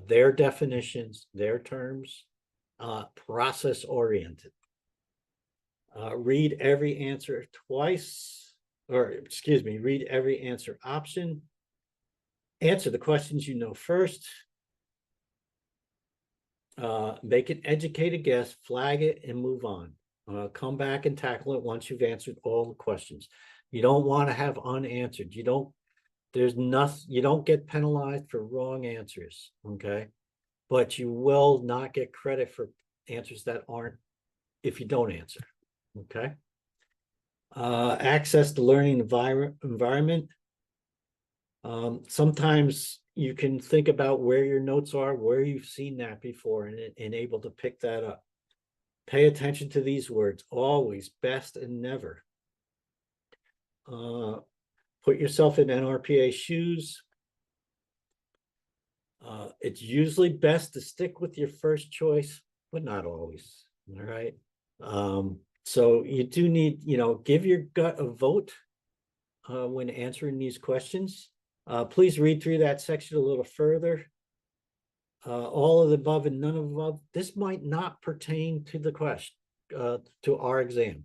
their definitions, their terms, process oriented. Read every answer twice, or excuse me, read every answer option. Answer the questions you know first. Make an educated guess, flag it, and move on. Come back and tackle it once you've answered all the questions. You don't want to have unanswered. You don't get penalized for wrong answers, okay? But you will not get credit for answers that aren't, if you don't answer, okay? Access the learning environment. Sometimes you can think about where your notes are, where you've seen that before, and able to pick that up. Pay attention to these words, always, best, and never. Put yourself in NRPA shoes. It's usually best to stick with your first choice, but not always, all right? So you do need, give your gut a vote when answering these questions. Please read through that section a little further. All of the above and none of the above. This might not pertain to the question, to our exam.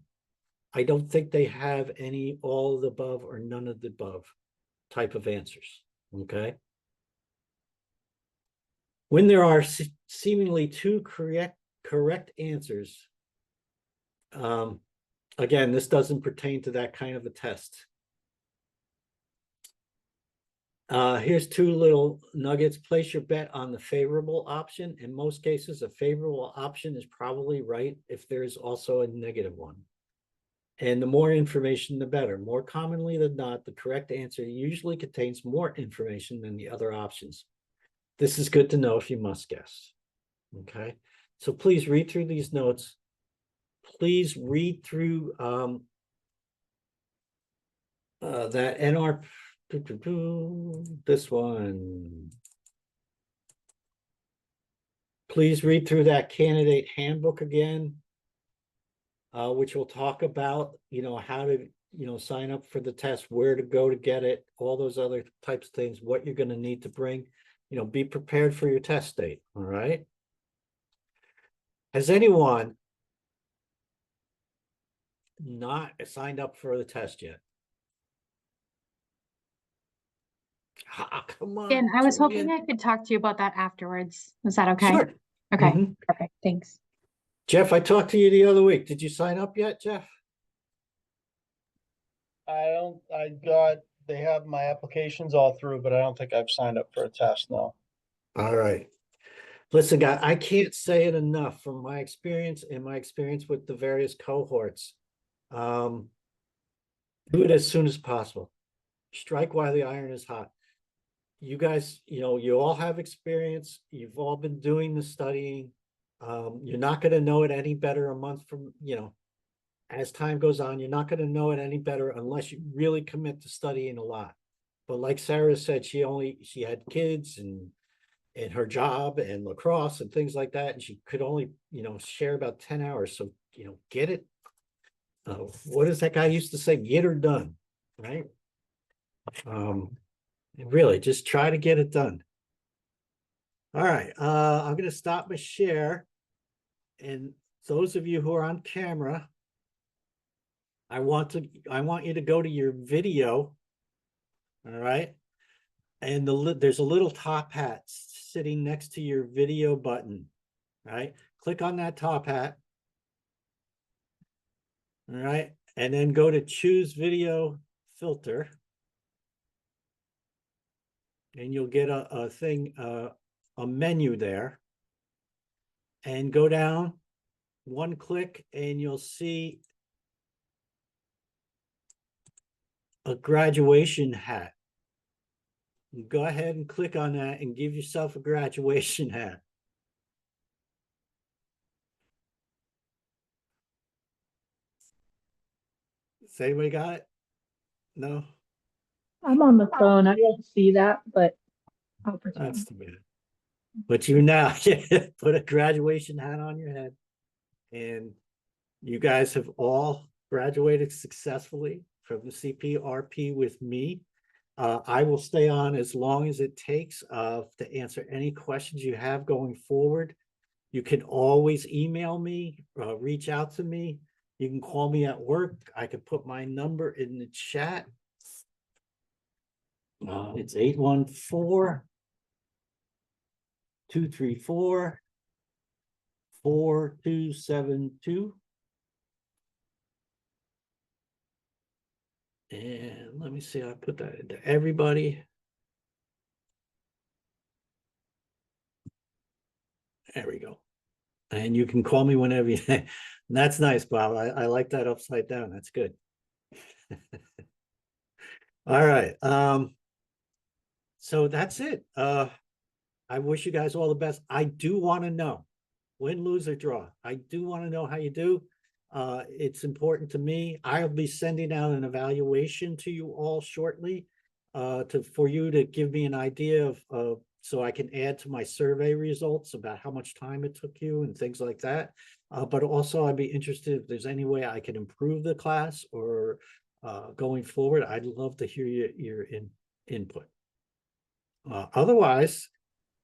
I don't think they have any all of the above or none of the above type of answers, okay? When there are seemingly 2 correct answers, again, this doesn't pertain to that kind of a test. Here's 2 little nuggets. Place your bet on the favorable option. In most cases, a favorable option is probably right if there's also a negative one. And the more information, the better. More commonly than not, the correct answer usually contains more information than the other options. This is good to know if you must guess. Okay, so please read through these notes. Please read through that NR. This one. please read through that candidate handbook again. Which will talk about, how to, sign up for the test, where to go to get it, all those other types of things, what you're gonna need to bring. Be prepared for your test date, all right? Has anyone not signed up for the test yet? Ah, come on. Dan, I was Julian. hoping I could talk to you about that afterwards. Is that okay? Sure. Okay, Mhm. perfect. Thanks. Jeff, I talked to you the other week. Did you sign up yet, Jeff? They have my applications all through, but I don't think I've signed up for a test, no. All right. Listen, guy, I can't say it enough from my experience and my experience with the various cohorts. Do it as soon as possible. Strike while the iron is hot. You guys, you all have experience. You've all been doing the studying. You're not going to know it any better a month from, as time goes on, you're not going to know it any better unless you really commit to studying a lot. But like Sarah said, she had kids and her job and lacrosse and things like that. And she could only, share about 10 hours. So, get it. What does that guy used to say? Get her done, right? Really just try to get it done. All right. I'm going to stop my share. And those of you who are on camera, I want you to go to your video. All right. And there's a little top hat sitting next to your video button. Right. Click on that top hat. All right. And then go to choose video filter. And you'll get a thing, a menu there. And go down one click and you'll see a graduation hat. Go ahead and click on that and give yourself a graduation hat. Does anybody got it? No? I'm on the phone. I don't see that, but I'll pretend. That's too bad. But you now put a graduation hat on your head. And you guys have all graduated successfully from the CPRP with me. I will stay on as long as it takes to answer any questions you have going forward. You can always email me, reach out to me. You can call me at work. I can put my number in the chat. It's 814-234-4272. And let me see, I put that into everybody. There we go. And you can call me whenever you, that's nice, Bob. I like that upside down. That's good. All right. So that's it. I wish you guys all the best. I do want to know, win, lose, or draw. I do want to know how you do. It's important to me. I'll be sending out an evaluation to you all shortly for you to give me an idea of so I can add to my survey results about how much time it took you and things like that. But also I'd be interested if there's any way I can improve the class or going forward. I'd love to hear your input. Otherwise,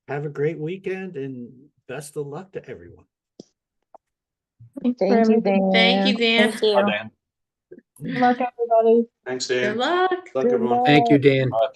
have a great weekend and best of luck to everyone. Thanks for Thank you, everything. Thank Dan. you, Dan. Thank you. Bye, Dan. Good luck, everybody. Thanks, Good Dan. luck. Luck, Good everyone. luck. Thank you, Dan. Bye.